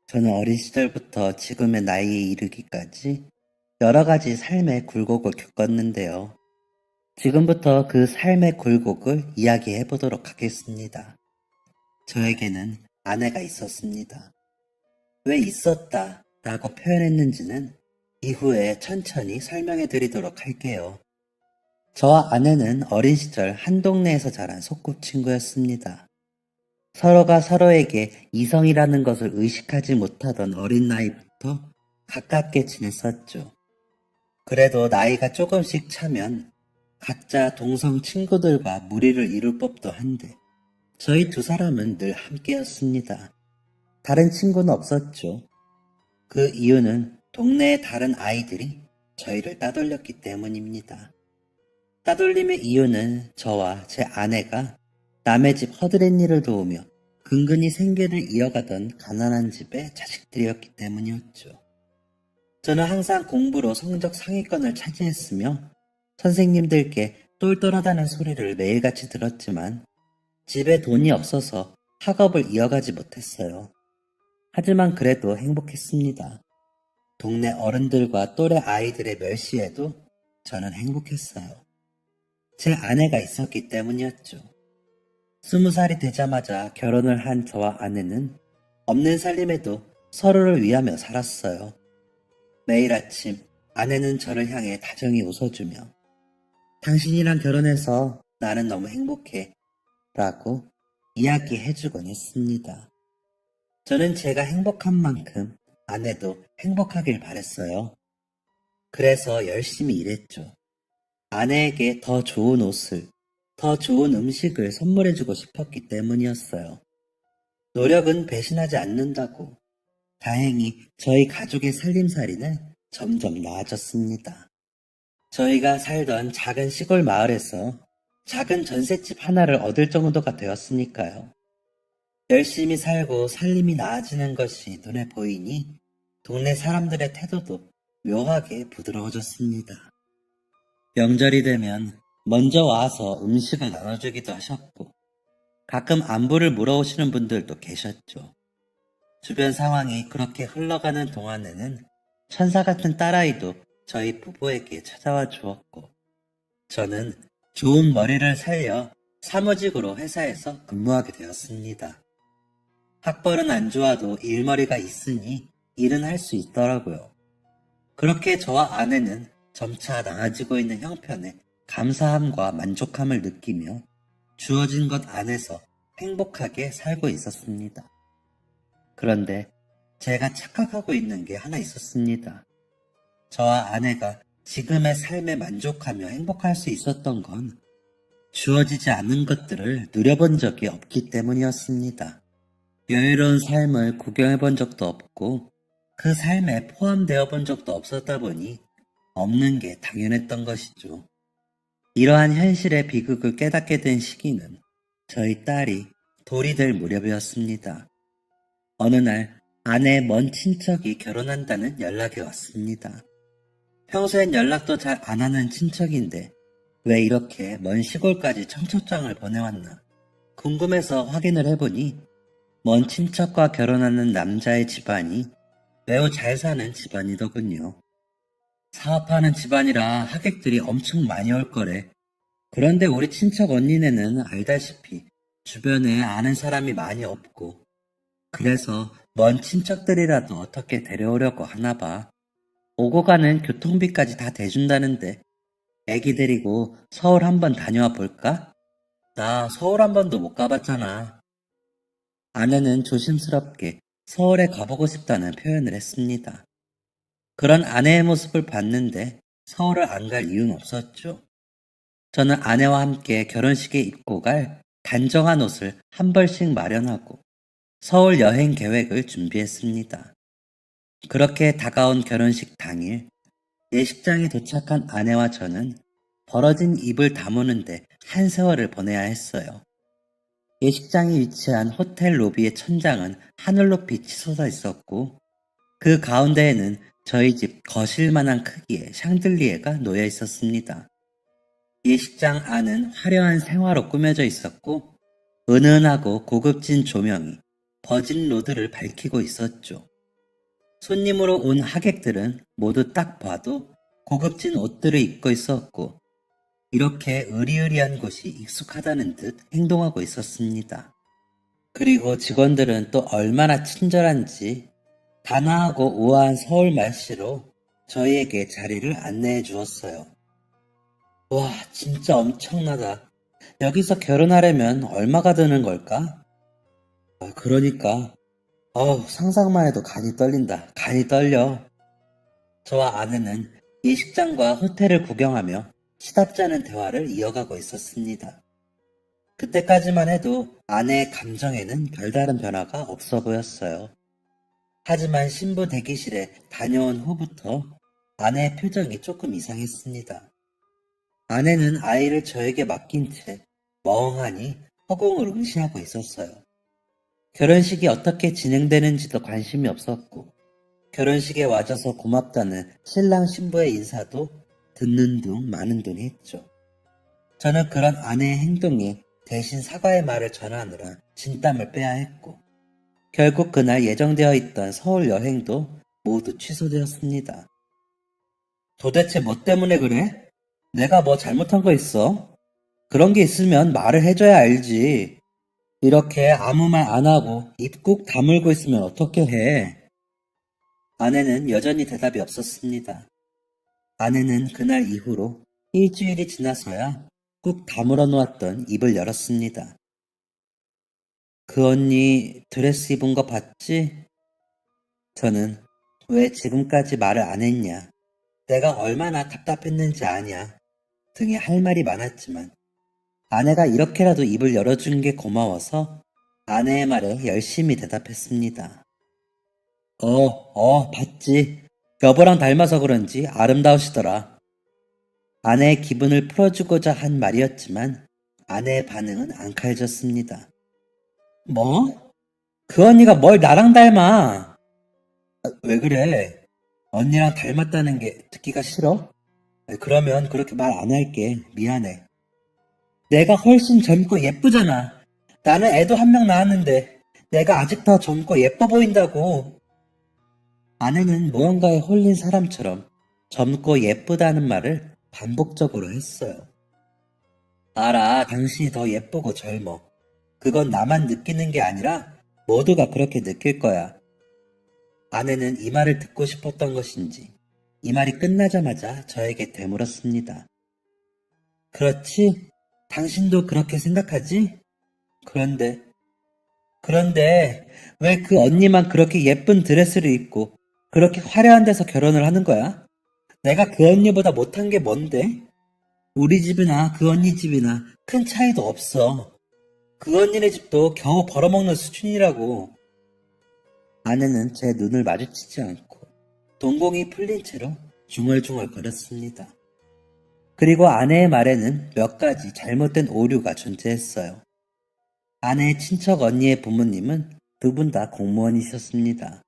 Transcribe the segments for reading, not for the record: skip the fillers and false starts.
저는 어린 시절부터 지금의 나이에 이르기까지 여러 가지 삶의 굴곡을 겪었는데요. 지금부터 그 삶의 굴곡을 이야기해 보도록 하겠습니다. 저에게는 아내가 있었습니다. 왜 있었다 라고 표현했는지는 이후에 천천히 설명해 드리도록 할게요. 저와 아내는 어린 시절 한 동네에서 자란 소꿉친구였습니다. 서로가 서로에게 이성이라는 것을 의식하지 못하던 어린 나이부터 가깝게 지냈었죠. 그래도 나이가 조금씩 차면 각자 동성 친구들과 무리를 이룰 법도 한데 저희 두 사람은 늘 함께였습니다. 다른 친구는 없었죠. 그 이유는 동네의 다른 아이들이 저희를 따돌렸기 때문입니다. 따돌림의 이유는 저와 제 아내가 남의 집 허드렛 일을 도우며 근근히 생계를 이어가던 가난한 집의 자식들이었기 때문이었죠. 저는 항상 공부로 성적 상위권을 차지했으며 선생님들께 똘똘하다는 소리를 매일같이 들었지만 집에 돈이 없어서 학업을 이어가지 못했어요. 하지만 그래도 행복했습니다. 동네 어른들과 또래 아이들의 멸시에도 저는 행복했어요. 제 아내가 있었기 때문이었죠. 20살이 되자마자 결혼을 한 저와 아내는 없는 살림에도 서로를 위하며 살았어요. 매일 아침 아내는 저를 향해 다정히 웃어주며 당신이랑 결혼해서 나는 너무 행복해 라고 이야기해주곤 했습니다. 저는 제가 행복한 만큼 아내도 행복하길 바랬어요. 그래서 열심히 일했죠. 아내에게 더 좋은 옷을, 더 좋은 음식을 선물해주고 싶었기 때문이었어요. 노력은 배신하지 않는다고. 다행히 저희 가족의 살림살이는 점점 나아졌습니다. 저희가 살던 작은 시골 마을에서 작은 전셋집 하나를 얻을 정도가 되었으니까요. 열심히 살고 살림이 나아지는 것이 눈에 보이니 동네 사람들의 태도도 묘하게 부드러워졌습니다. 명절이 되면 먼저 와서 음식을 나눠주기도 하셨고 가끔 안부를 물어오시는 분들도 계셨죠. 주변 상황이 그렇게 흘러가는 동안에는 천사 같은 딸아이도 저희 부부에게 찾아와 주었고 저는 좋은 머리를 살려 사무직으로 회사에서 근무하게 되었습니다. 학벌은 안 좋아도 일머리가 있으니 일은 할 수 있더라고요. 그렇게 저와 아내는 점차 나아지고 있는 형편에 감사함과 만족함을 느끼며 주어진 것 안에서 행복하게 살고 있었습니다. 그런데 제가 착각하고 있는 게 하나 있었습니다. 저와 아내가 지금의 삶에 만족하며 행복할 수 있었던 건 주어지지 않은 것들을 누려본 적이 없기 때문이었습니다. 여유로운 삶을 구경해 본 적도 없고 그 삶에 포함되어 본 적도 없었다 보니 없는 게 당연했던 것이죠. 이러한 현실의 비극을 깨닫게 된 시기는 저희 딸이 돌이 될 무렵이었습니다. 어느 날 아내의 먼 친척이 결혼한다는 연락이 왔습니다. 평소엔 연락도 잘 안 하는 친척인데 왜 이렇게 먼 시골까지 청첩장을 보내왔나 궁금해서 확인을 해보니 먼 친척과 결혼하는 남자의 집안이 매우 잘 사는 집안이더군요. 사업하는 집안이라 하객들이 엄청 많이 올 거래. 그런데 우리 친척 언니네는 알다시피 주변에 아는 사람이 많이 없고 그래서 먼 친척들이라도 어떻게 데려오려고 하나 봐. 오고 가는 교통비까지 다 대준다는데 애기 데리고 서울 한번 다녀와 볼까? 나 서울 한 번도 못 가봤잖아. 아내는 조심스럽게 서울에 가보고 싶다는 표현을 했습니다. 그런 아내의 모습을 봤는데 서울을 안 갈 이유는 없었죠. 저는 아내와 함께 결혼식에 입고 갈 단정한 옷을 한 벌씩 마련하고 서울 여행 계획을 준비했습니다. 그렇게 다가온 결혼식 당일 예식장에 도착한 아내와 저는 벌어진 입을 다무는데 한 세월을 보내야 했어요. 예식장이 위치한 호텔 로비의 천장은 하늘로 빛이 솟아 있었고 그 가운데에는 저희 집 거실만한 크기의 샹들리에가 놓여 있었습니다. 예식장 안은 화려한 생화로 꾸며져 있었고 은은하고 고급진 조명이 버진 로드를 밝히고 있었죠. 손님으로 온 하객들은 모두 딱 봐도 고급진 옷들을 입고 있었고, 이렇게 으리으리한 곳이 익숙하다는 듯 행동하고 있었습니다. 그리고 직원들은 또 얼마나 친절한지 단아하고 우아한 서울 말씨로 저희에게 자리를 안내해 주었어요. 와, 진짜 엄청나다. 여기서 결혼하려면 얼마가 드는 걸까? 그러니까, 상상만 해도 간이 떨린다. 간이 떨려. 저와 아내는 이 식장과 호텔을 구경하며 시답지 않은 대화를 이어가고 있었습니다. 그때까지만 해도 아내의 감정에는 별다른 변화가 없어 보였어요. 하지만 신부 대기실에 다녀온 후부터 아내의 표정이 조금 이상했습니다. 아내는 아이를 저에게 맡긴 채 멍하니 허공을 응시하고 있었어요. 결혼식이 어떻게 진행되는지도 관심이 없었고, 결혼식에 와줘서 고맙다는 신랑 신부의 인사도 듣는 둥 마는 둥 했죠. 저는 그런 아내의 행동에 대신 사과의 말을 전하느라 진땀을 빼야 했고, 결국 그날 예정되어 있던 서울 여행도 모두 취소되었습니다. 도대체 뭐 때문에 그래? 내가 뭐 잘못한 거 있어? 그런 게 있으면 말을 해줘야 알지. 이렇게 아무 말 안 하고 입 꾹 다물고 있으면 어떻게 해? 아내는 여전히 대답이 없었습니다. 아내는 그날 이후로 일주일이 지나서야 꾹 다물어 놓았던 입을 열었습니다. 그 언니 드레스 입은 거 봤지? 저는 왜 지금까지 말을 안 했냐? 내가 얼마나 답답했는지 아냐? 등의 할 말이 많았지만 아내가 이렇게라도 입을 열어준 게 고마워서 아내의 말에 열심히 대답했습니다. 봤지. 여보랑 닮아서 그런지 아름다우시더라. 아내의 기분을 풀어주고자 한 말이었지만 아내의 반응은 안 칼졌습니다. 뭐? 그 언니가 뭘 나랑 닮아? 왜 그래? 언니랑 닮았다는 게 듣기가 싫어? 그러면 그렇게 말 안 할게. 미안해. 내가 훨씬 젊고 예쁘잖아. 나는 애도 한 명 낳았는데 내가 아직 더 젊고 예뻐 보인다고. 아내는 무언가에 홀린 사람처럼 젊고 예쁘다는 말을 반복적으로 했어요. 알아, 당신이 더 예쁘고 젊어. 그건 나만 느끼는 게 아니라 모두가 그렇게 느낄 거야. 아내는 이 말을 듣고 싶었던 것인지 이 말이 끝나자마자 저에게 되물었습니다. 그렇지? 당신도 그렇게 생각하지? 그런데 왜 그 언니만 그렇게 예쁜 드레스를 입고 그렇게 화려한 데서 결혼을 하는 거야? 내가 그 언니보다 못한 게 뭔데? 우리 집이나 그 언니 집이나 큰 차이도 없어. 그 언니네 집도 겨우 벌어먹는 수준이라고. 아내는 제 눈을 마주치지 않고 동공이 풀린 채로 중얼중얼 거렸습니다. 그리고 아내의 말에는 몇 가지 잘못된 오류가 존재했어요. 아내의 친척 언니의 부모님은 두 분 다 공무원이셨습니다.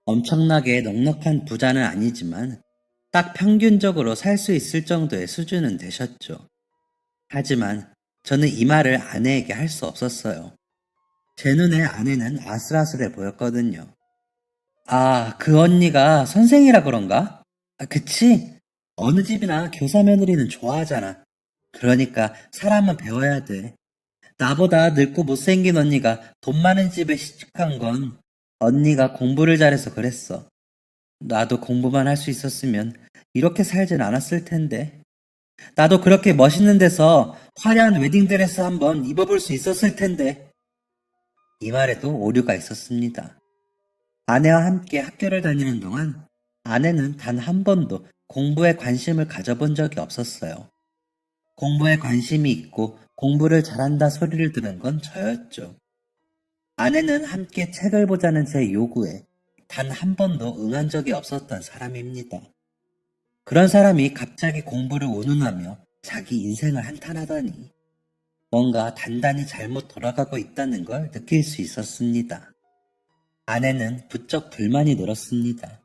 엄청나게 넉넉한 부자는 아니지만 딱 평균적으로 살 수 있을 정도의 수준은 되셨죠. 하지만 저는 이 말을 아내에게 할 수 없었어요. 제 눈에 아내는 아슬아슬해 보였거든요. 아, 그 언니가 선생이라 그런가? 그치? 어느 집이나 교사 며느리는 좋아하잖아. 그러니까 사람은 배워야 돼. 나보다 늙고 못생긴 언니가 돈 많은 집에 시집간 건 언니가 공부를 잘해서 그랬어. 나도 공부만 할 수 있었으면 이렇게 살진 않았을 텐데. 나도 그렇게 멋있는 데서 화려한 웨딩드레스 한번 입어볼 수 있었을 텐데. 이 말에도 오류가 있었습니다. 아내와 함께 학교를 다니는 동안 아내는 단 한 번도 공부에 관심을 가져본 적이 없었어요. 공부에 관심이 있고 공부를 잘한다 소리를 들은 건 저였죠. 아내는 함께 책을 보자는 제 요구에 단 한 번도 응한 적이 없었던 사람입니다. 그런 사람이 갑자기 공부를 운운하며 자기 인생을 한탄하다니 뭔가 단단히 잘못 돌아가고 있다는 걸 느낄 수 있었습니다. 아내는 부쩍 불만이 늘었습니다.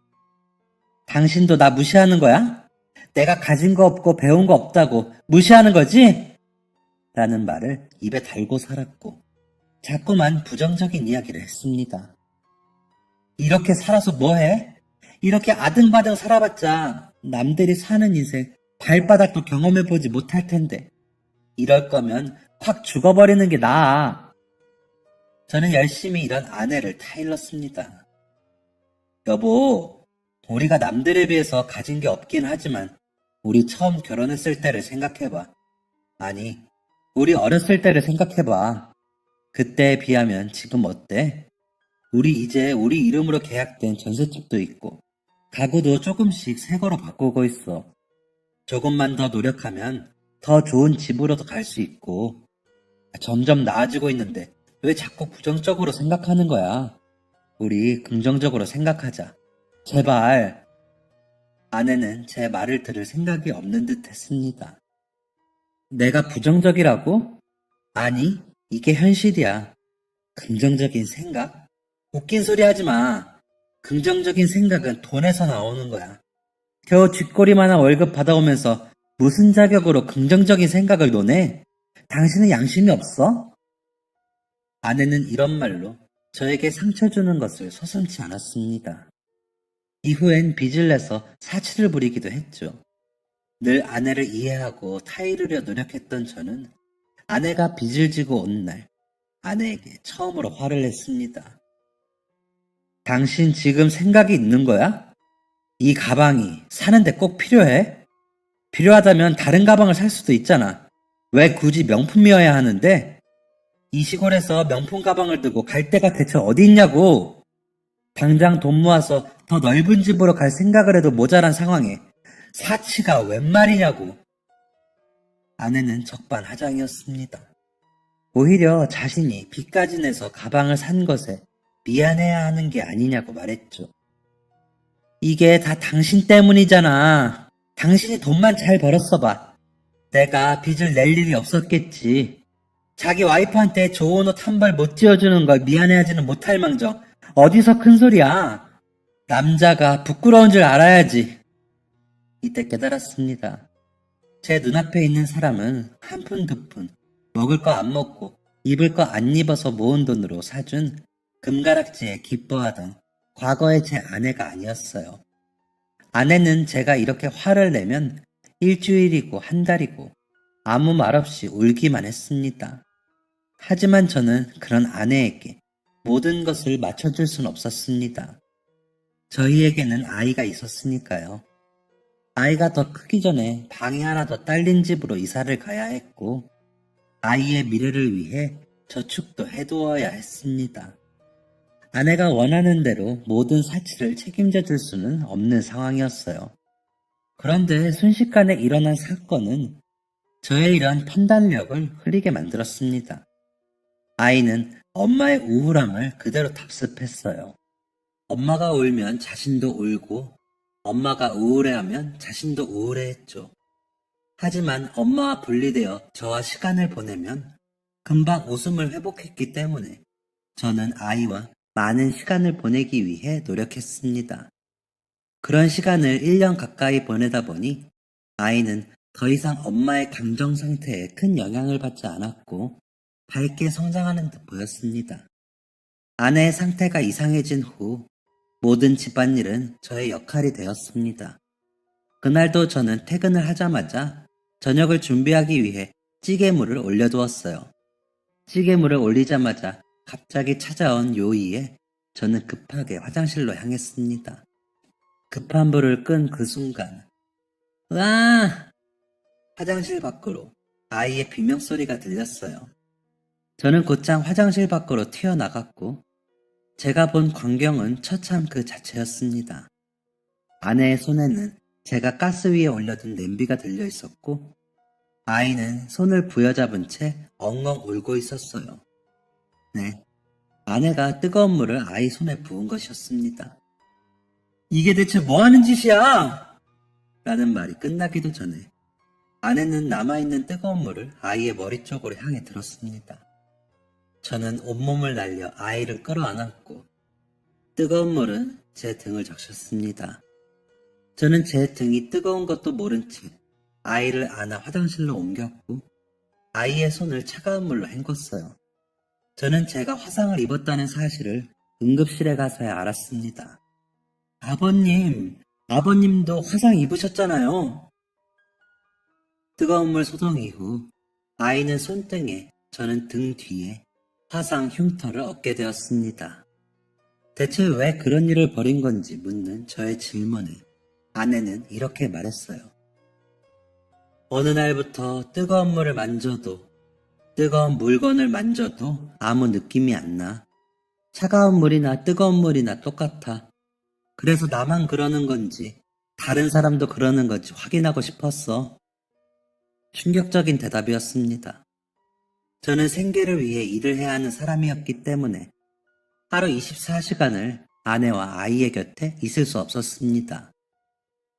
당신도 나 무시하는 거야? 내가 가진 거 없고 배운 거 없다고 무시하는 거지? 라는 말을 입에 달고 살았고 자꾸만 부정적인 이야기를 했습니다. 이렇게 살아서 뭐해? 이렇게 아등바등 살아봤자 남들이 사는 인생 발바닥도 경험해보지 못할 텐데. 이럴 거면 확 죽어버리는 게 나아. 저는 열심히 일한 아내를 타일렀습니다. 여보, 우리가 남들에 비해서 가진 게 없긴 하지만 우리 처음 결혼했을 때를 생각해봐. 아니, 우리 어렸을 때를 생각해봐. 그때에 비하면 지금 어때? 우리 이제 우리 이름으로 계약된 전셋집도 있고 가구도 조금씩 새 거로 바꾸고 있어. 조금만 더 노력하면 더 좋은 집으로도 갈 수 있고 점점 나아지고 있는데 왜 자꾸 부정적으로 생각하는 거야? 우리 긍정적으로 생각하자. 제발. 아내는 제 말을 들을 생각이 없는 듯 했습니다. 내가 부정적이라고? 아니, 이게 현실이야. 긍정적인 생각? 웃긴 소리 하지 마. 긍정적인 생각은 돈에서 나오는 거야. 겨우 쥐꼬리만한 월급 받아오면서 무슨 자격으로 긍정적인 생각을 논해? 당신은 양심이 없어? 아내는 이런 말로 저에게 상처 주는 것을 서슴지 않았습니다. 이후엔 빚을 내서 사치를 부리기도 했죠. 늘 아내를 이해하고 타이르려 노력했던 저는 아내가 빚을 지고 온 날 아내에게 처음으로 화를 냈습니다. 당신 지금 생각이 있는 거야? 이 가방이 사는데 꼭 필요해? 필요하다면 다른 가방을 살 수도 있잖아. 왜 굳이 명품이어야 하는데? 이 시골에서 명품 가방을 들고 갈 데가 대체 어디 있냐고! 당장 돈 모아서 더 넓은 집으로 갈 생각을 해도 모자란 상황에 사치가 웬 말이냐고. 아내는 적반하장이었습니다. 오히려 자신이 빚까지 내서 가방을 산 것에 미안해야 하는 게 아니냐고 말했죠. 이게 다 당신 때문이잖아. 당신이 돈만 잘 벌었어 봐. 내가 빚을 낼 일이 없었겠지. 자기 와이프한테 좋은 옷 한 벌 못 지어주는 걸 미안해하지는 못할 망정 어디서 큰 소리야. 남자가 부끄러운 줄 알아야지. 이때 깨달았습니다. 제 눈앞에 있는 사람은 한 푼 두 푼 먹을 거 안 먹고 입을 거 안 입어서 모은 돈으로 사준 금가락지에 기뻐하던 과거의 제 아내가 아니었어요. 아내는 제가 이렇게 화를 내면 일주일이고 한 달이고 아무 말 없이 울기만 했습니다. 하지만 저는 그런 아내에게 모든 것을 맞춰줄 순 없었습니다. 저희에게는 아이가 있었으니까요. 아이가 더 크기 전에 방이 하나 더 딸린 집으로 이사를 가야 했고 아이의 미래를 위해 저축도 해두어야 했습니다. 아내가 원하는 대로 모든 사치를 책임져 줄 수는 없는 상황이었어요. 그런데 순식간에 일어난 사건은 저의 이러한 판단력을 흐리게 만들었습니다. 아이는 엄마의 우울함을 그대로 답습했어요. 엄마가 울면 자신도 울고 엄마가 우울해하면 자신도 우울해했죠. 하지만 엄마와 분리되어 저와 시간을 보내면 금방 웃음을 회복했기 때문에 저는 아이와 많은 시간을 보내기 위해 노력했습니다. 그런 시간을 1년 가까이 보내다 보니 아이는 더 이상 엄마의 감정 상태에 큰 영향을 받지 않았고 밝게 성장하는 듯 보였습니다. 아내의 상태가 이상해진 후 모든 집안일은 저의 역할이 되었습니다. 그날도 저는 퇴근을 하자마자 저녁을 준비하기 위해 찌개물을 올려두었어요. 찌개물을 올리자마자 갑자기 찾아온 요의에 저는 급하게 화장실로 향했습니다. 급한 불을 끈 그 순간, 으아! 화장실 밖으로 아이의 비명소리가 들렸어요. 저는 곧장 화장실 밖으로 튀어나갔고 제가 본 광경은 처참 그 자체였습니다. 아내의 손에는 제가 가스 위에 올려둔 냄비가 들려 있었고 아이는 손을 부여잡은 채 엉엉 울고 있었어요. 네, 아내가 뜨거운 물을 아이 손에 부은 것이었습니다. 이게 대체 뭐 하는 짓이야? 라는 말이 끝나기도 전에 아내는 남아있는 뜨거운 물을 아이의 머리 쪽으로 향해 들었습니다. 저는 온몸을 날려 아이를 끌어안았고 뜨거운 물은 제 등을 적셨습니다. 저는 제 등이 뜨거운 것도 모른 채 아이를 안아 화장실로 옮겼고 아이의 손을 차가운 물로 헹궜어요. 저는 제가 화상을 입었다는 사실을 응급실에 가서야 알았습니다. 아버님도 화상 입으셨잖아요. 뜨거운 물 소독 이후 아이는 손등에, 저는 등 뒤에 화상 흉터를 얻게 되었습니다. 대체 왜 그런 일을 벌인 건지 묻는 저의 질문에 아내는 이렇게 말했어요. 어느 날부터 뜨거운 물을 만져도, 뜨거운 물건을 만져도 아무 느낌이 안 나. 차가운 물이나 뜨거운 물이나 똑같아. 그래서 나만 그러는 건지 다른 사람도 그러는 건지 확인하고 싶었어. 충격적인 대답이었습니다. 저는 생계를 위해 일을 해야 하는 사람이었기 때문에 하루 24시간을 아내와 아이의 곁에 있을 수 없었습니다.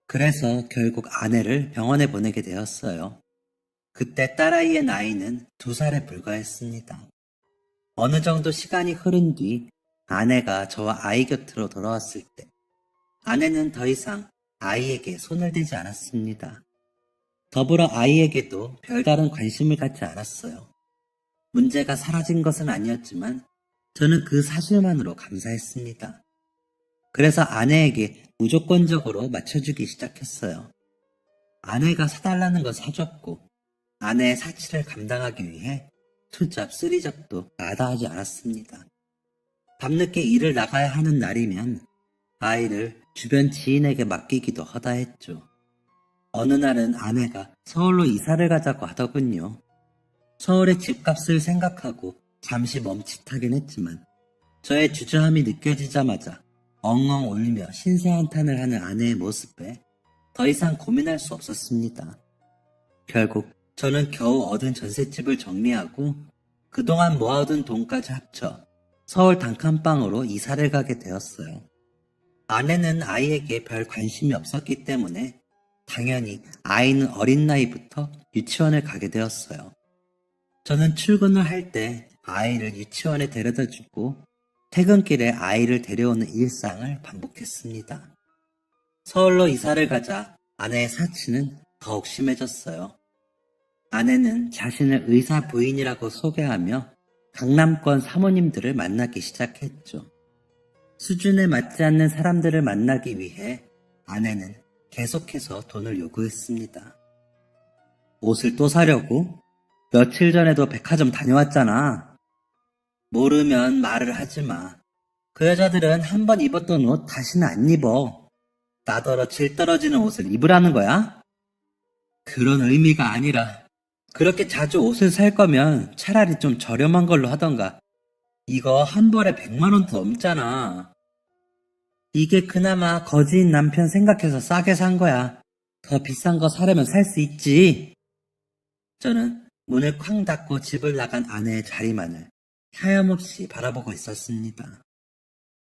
그래서 결국 아내를 병원에 보내게 되었어요. 그때 딸아이의 나이는 2살에 불과했습니다. 어느 정도 시간이 흐른 뒤 아내가 저와 아이 곁으로 돌아왔을 때 아내는 더 이상 아이에게 손을 대지 않았습니다. 더불어 아이에게도 별다른 관심을 갖지 않았어요. 문제가 사라진 것은 아니었지만 저는 그 사실만으로 감사했습니다. 그래서 아내에게 무조건적으로 맞춰주기 시작했어요. 아내가 사달라는 건 사줬고 아내의 사치를 감당하기 위해 투잡, 쓰리잡도 마다하지 않았습니다. 밤늦게 일을 나가야 하는 날이면 아이를 주변 지인에게 맡기기도 허다했죠. 어느 날은 아내가 서울로 이사를 가자고 하더군요. 서울의 집값을 생각하고 잠시 멈칫하긴 했지만 저의 주저함이 느껴지자마자 엉엉 울며 신세한탄을 하는 아내의 모습에 더 이상 고민할 수 없었습니다. 결국 저는 겨우 얻은 전셋집을 정리하고 그동안 모아둔 돈까지 합쳐 서울 단칸방으로 이사를 가게 되었어요. 아내는 아이에게 별 관심이 없었기 때문에 당연히 아이는 어린 나이부터 유치원을 가게 되었어요. 저는 출근을 할 때 아이를 유치원에 데려다 주고 퇴근길에 아이를 데려오는 일상을 반복했습니다. 서울로 이사를 가자 아내의 사치는 더욱 심해졌어요. 아내는 자신을 의사 부인이라고 소개하며 강남권 사모님들을 만나기 시작했죠. 수준에 맞지 않는 사람들을 만나기 위해 아내는 계속해서 돈을 요구했습니다. 옷을 또 사려고? 며칠 전에도 백화점 다녀왔잖아. 모르면 말을 하지 마. 그 여자들은 한 번 입었던 옷 다시는 안 입어. 나더러 질 떨어지는 옷을 입으라는 거야? 그런 의미가 아니라 그렇게 자주 옷을 살 거면 차라리 좀 저렴한 걸로 하던가. 이거 한 벌에 100만 원도 넘잖아. 이게 그나마 거지인 남편 생각해서 싸게 산 거야. 더 비싼 거 사려면 살 수 있지. 저는 문을 쾅 닫고 집을 나간 아내의 자리만을 하염없이 바라보고 있었습니다.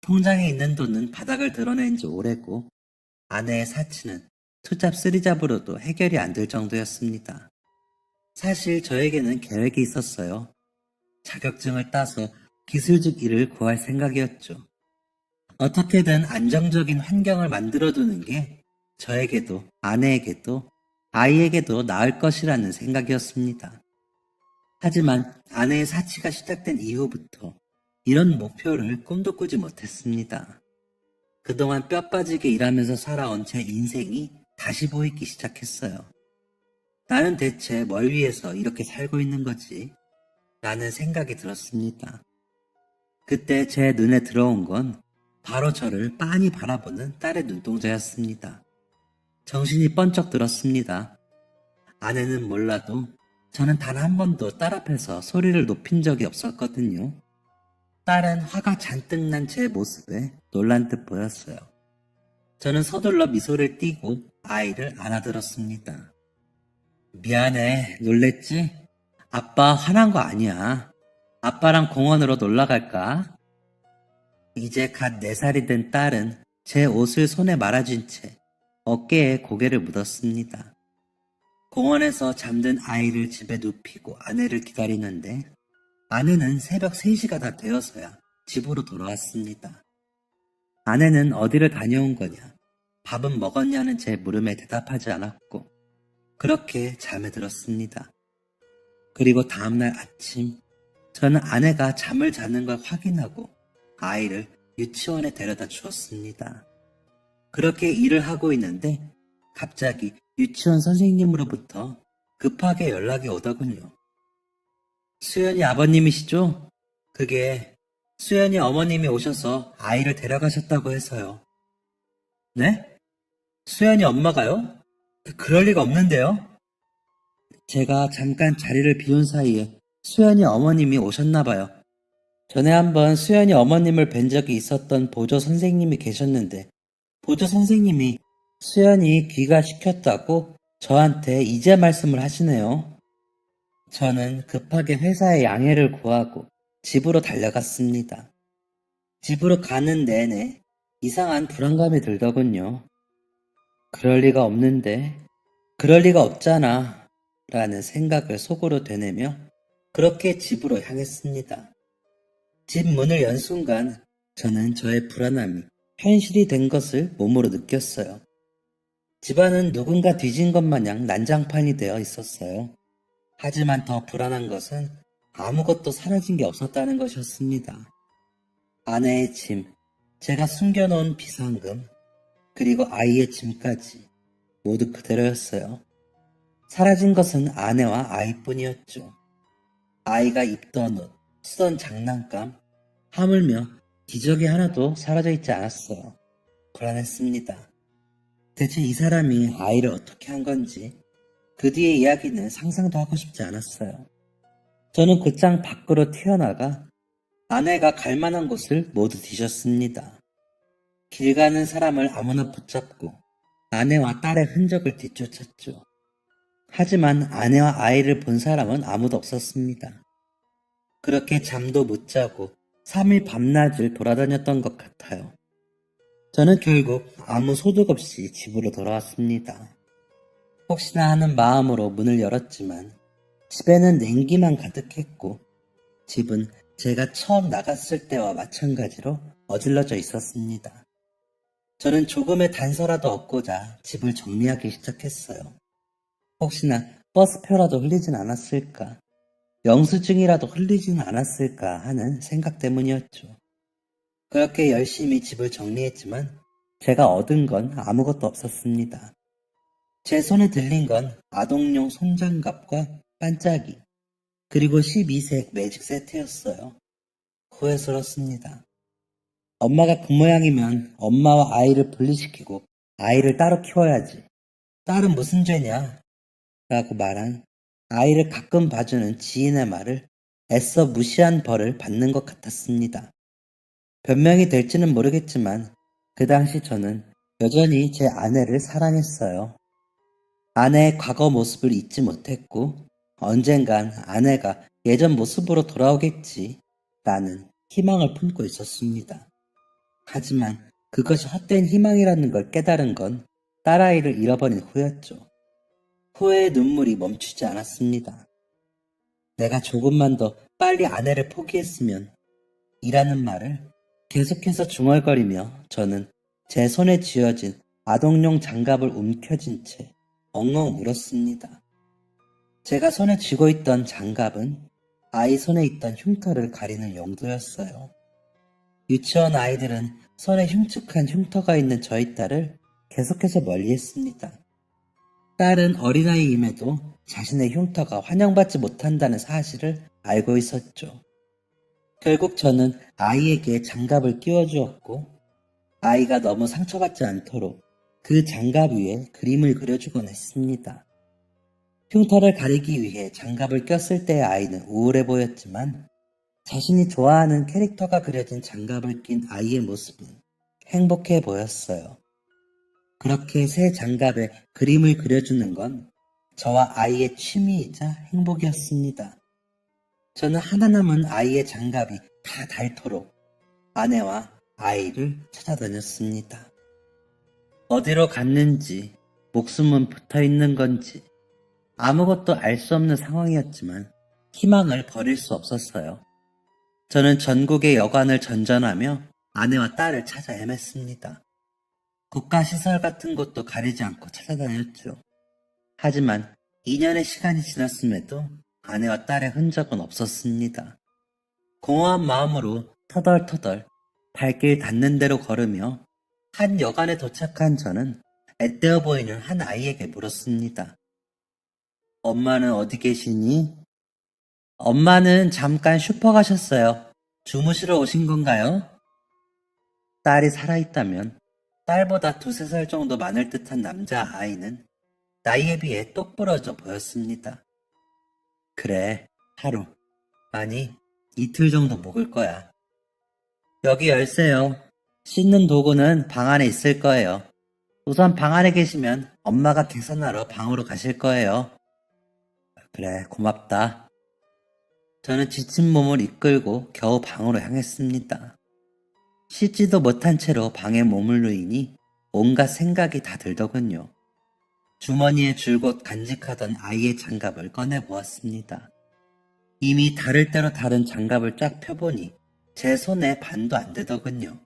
통장에 있는 돈은 바닥을 드러낸 지 오래고 아내의 사치는 투잡 쓰리잡으로도 해결이 안 될 정도였습니다. 사실 저에게는 계획이 있었어요. 자격증을 따서 기술직 일을 구할 생각이었죠. 어떻게든 안정적인 환경을 만들어두는 게 저에게도 아내에게도 아이에게도 나을 것이라는 생각이었습니다. 하지만 아내의 사치가 시작된 이후부터 이런 목표를 꿈도 꾸지 못했습니다. 그동안 뼈 빠지게 일하면서 살아온 제 인생이 다시 보이기 시작했어요. 나는 대체 뭘 위해서 이렇게 살고 있는 거지? 라는 생각이 들었습니다. 그때 제 눈에 들어온 건 바로 저를 빤히 바라보는 딸의 눈동자였습니다. 정신이 번쩍 들었습니다. 아내는 몰라도 저는 단 한 번도 딸 앞에서 소리를 높인 적이 없었거든요. 딸은 화가 잔뜩 난 제 모습에 놀란 듯 보였어요. 저는 서둘러 미소를 띠고 아이를 안아들었습니다. 미안해, 놀랬지? 아빠 화난 거 아니야. 아빠랑 공원으로 놀러 갈까? 이제 갓 4살이 된 딸은 제 옷을 손에 말아준 채 어깨에 고개를 묻었습니다. 공원에서 잠든 아이를 집에 눕히고 아내를 기다리는데 아내는 새벽 3시가 다 되어서야 집으로 돌아왔습니다. 아내는 어디를 다녀온 거냐, 밥은 먹었냐는 제 물음에 대답하지 않았고 그렇게 잠에 들었습니다. 그리고 다음날 아침 저는 아내가 잠을 자는 걸 확인하고 아이를 유치원에 데려다 주었습니다. 그렇게 일을 하고 있는데 갑자기 유치원 선생님으로부터 급하게 연락이 오더군요. 수연이 아버님이시죠? 그게 수연이 어머님이 오셔서 아이를 데려가셨다고 해서요. 네? 수연이 엄마가요? 그럴 리가 없는데요? 제가 잠깐 자리를 비운 사이에 수연이 어머님이 오셨나 봐요. 전에 한번 수연이 어머님을 뵌 적이 있었던 보조 선생님이 계셨는데 보조 선생님이 수연이 귀가시켰다고 저한테 이제 말씀을 하시네요. 저는 급하게 회사에 양해를 구하고 집으로 달려갔습니다. 집으로 가는 내내 이상한 불안감이 들더군요. 그럴 리가 없는데, 그럴 리가 없잖아 라는 생각을 속으로 되뇌며 그렇게 집으로 향했습니다. 집 문을 연 순간 저는 저의 불안함이 현실이 된 것을 몸으로 느꼈어요. 집안은 누군가 뒤진 것 마냥 난장판이 되어 있었어요. 하지만 더 불안한 것은 아무것도 사라진 게 없었다는 것이었습니다. 아내의 짐, 제가 숨겨놓은 비상금, 그리고 아이의 짐까지 모두 그대로였어요. 사라진 것은 아내와 아이뿐이었죠. 아이가 입던 옷, 쓰던 장난감, 하물며 기저귀 하나도 사라져 있지 않았어요. 불안했습니다. 대체 이 사람이 아이를 어떻게 한 건지 그 뒤의 이야기는 상상도 하고 싶지 않았어요. 저는 곧장 밖으로 튀어나가 아내가 갈 만한 곳을 모두 뒤졌습니다. 길 가는 사람을 아무나 붙잡고 아내와 딸의 흔적을 뒤쫓았죠. 하지만 아내와 아이를 본 사람은 아무도 없었습니다. 그렇게 잠도 못 자고 3일 밤낮을 돌아다녔던 것 같아요. 저는 결국 아무 소득 없이 집으로 돌아왔습니다. 혹시나 하는 마음으로 문을 열었지만 집에는 냉기만 가득했고 집은 제가 처음 나갔을 때와 마찬가지로 어질러져 있었습니다. 저는 조금의 단서라도 얻고자 집을 정리하기 시작했어요. 혹시나 버스표라도 흘리진 않았을까, 영수증이라도 흘리진 않았을까 하는 생각 때문이었죠. 그렇게 열심히 집을 정리했지만 제가 얻은 건 아무것도 없었습니다. 제 손에 들린 건 아동용 손장갑과 반짝이, 그리고 12색 매직 세트였어요. 후회스럽습니다. 엄마가 그 모양이면 엄마와 아이를 분리시키고 아이를 따로 키워야지. 딸은 무슨 죄냐? 라고 말한 아이를 가끔 봐주는 지인의 말을 애써 무시한 벌을 받는 것 같았습니다. 변명이 될지는 모르겠지만 그 당시 저는 여전히 제 아내를 사랑했어요. 아내의 과거 모습을 잊지 못했고 언젠간 아내가 예전 모습으로 돌아오겠지 라는 희망을 품고 있었습니다. 하지만 그것이 헛된 희망이라는 걸 깨달은 건 딸아이를 잃어버린 후였죠. 후회의 눈물이 멈추지 않았습니다. 내가 조금만 더 빨리 아내를 포기했으면 이라는 말을 계속해서 중얼거리며 저는 제 손에 쥐어진 아동용 장갑을 움켜쥔 채 엉엉 울었습니다. 제가 손에 쥐고 있던 장갑은 아이 손에 있던 흉터를 가리는 용도였어요. 유치원 아이들은 손에 흉측한 흉터가 있는 저희 딸을 계속해서 멀리했습니다. 딸은 어린아이임에도 자신의 흉터가 환영받지 못한다는 사실을 알고 있었죠. 결국 저는 아이에게 장갑을 끼워주었고 아이가 너무 상처받지 않도록 그 장갑 위에 그림을 그려주곤 했습니다. 흉터를 가리기 위해 장갑을 꼈을 때의 아이는 우울해 보였지만 자신이 좋아하는 캐릭터가 그려진 장갑을 낀 아이의 모습은 행복해 보였어요. 그렇게 새 장갑에 그림을 그려주는 건 저와 아이의 취미이자 행복이었습니다. 저는 하나 남은 아이의 장갑이 다 닳도록 아내와 아이를 찾아다녔습니다. 어디로 갔는지, 목숨은 붙어 있는 건지 아무것도 알 수 없는 상황이었지만 희망을 버릴 수 없었어요. 저는 전국의 여관을 전전하며 아내와 딸을 찾아 헤맸습니다. 국가시설 같은 곳도 가리지 않고 찾아다녔죠. 하지만 2년의 시간이 지났음에도 아내와 딸의 흔적은 없었습니다. 공허한 마음으로 터덜터덜 발길 닿는 대로 걸으며 한 여관에 도착한 저는 앳되어 보이는 한 아이에게 물었습니다. 엄마는 어디 계시니? 엄마는 잠깐 슈퍼 가셨어요. 주무시러 오신 건가요? 딸이 살아있다면 딸보다 두세 살 정도 많을 듯한 남자 아이는 나이에 비해 똑부러져 보였습니다. 그래, 하루, 아니, 이틀 정도 묵을 거야. 여기 열쇠요. 씻는 도구는 방 안에 있을 거예요. 우선 방 안에 계시면 엄마가 계산하러 방으로 가실 거예요. 그래, 고맙다. 저는 지친 몸을 이끌고 겨우 방으로 향했습니다. 씻지도 못한 채로 방에 머물르이니 온갖 생각이 다 들더군요. 주머니에 줄곧 간직하던 아이의 장갑을 꺼내보았습니다. 이미 다를 대로 다른 장갑을 쫙 펴보니 제 손에 반도 안 되더군요.